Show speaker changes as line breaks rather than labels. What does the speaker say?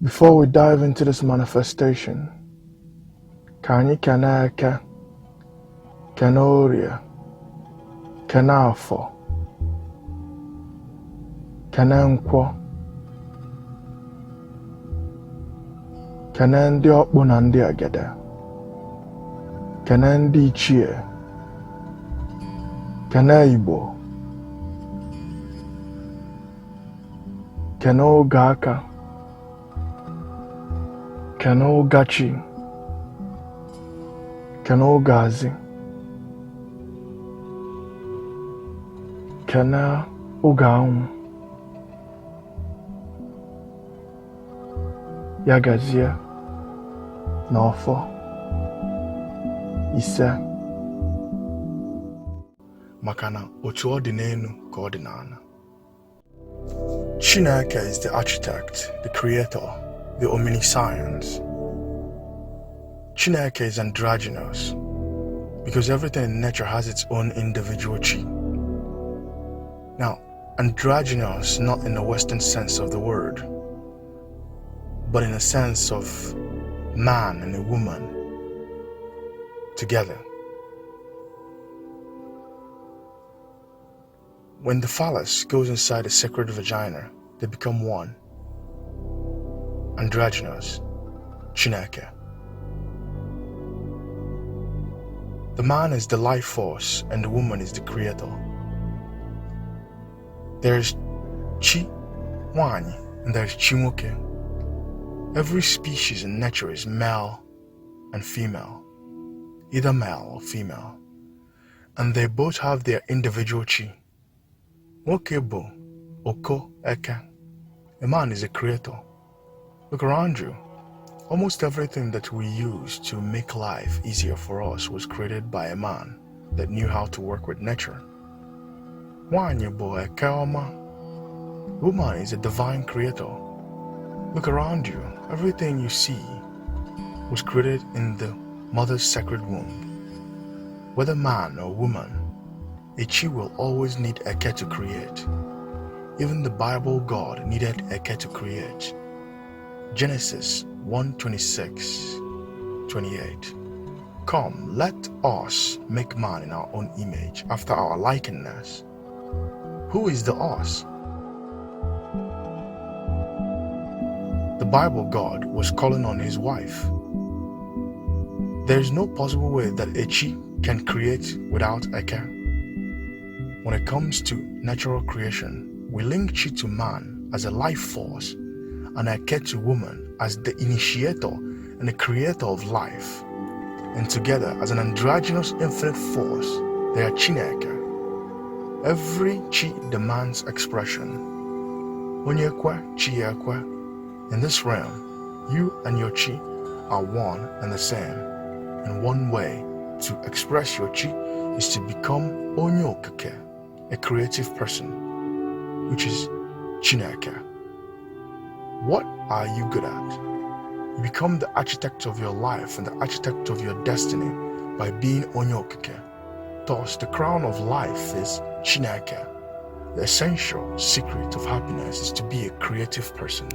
Before we dive into this manifestation, CHINEKE, CHI-NWOKE, EKENACHI, CHI-NWOKE, Kene ndị ọkpụ na ndị agede, kene ndị ichie, kene IGBO, kene oge aka, kene ogachi, kene ogazi, kene oge anwụ, ya gazie n'ọfọ ise maka na otu ọ dị n'elu ka ọ dị n'ala. Chineke is the architect, the creator, the omniscient. Chineke is androgynous because everything in nature has its own individual chi. Now, androgynous not in the Western sense of the word, but in a sense of man and a woman together. When the phallus goes inside a sacred vagina, they become one. Androgynous, CHINEKE. The man is the life force and the woman is the creator. There is CHI-NWANYI and there is CHI-NWOKE. Every species in nature is male and female, either male or female, and they both have their individual chi. Wokebo, Oko, Eke. A man is a creator. Look around you. Almost everything that we use to make life easier for us was created by a man that knew how to work with nature. Wanyebo Eke Oma. Woman is a divine creator. Look around you. Everything you see was created in the mother's sacred womb. Whether man or woman, a chi will always need Eke to create. Even the Bible God needed Eke to create. Genesis 1:26-28. Come, let us make man in our own image, after our likeness. Who is the us? The Bible God was calling on his wife. There is no possible way that a chi can create without Eke. When it comes to natural creation, we link chi to man as a life force and Eke to woman as the initiator and the creator of life. And together as an androgynous infinite force, they are CHINEKE. Every chi demands expression. Onyekwe, Chiekwe. In this realm, you and your chi are one and the same. And one way to express your chi is to become Androgynous, a creative person, which is CHINEKE. What are you good at? You become the architect of your life and the architect of your destiny by being Androgynous. Thus, the crown of life is CHINEKE. The essential secret of happiness is to be a creative person.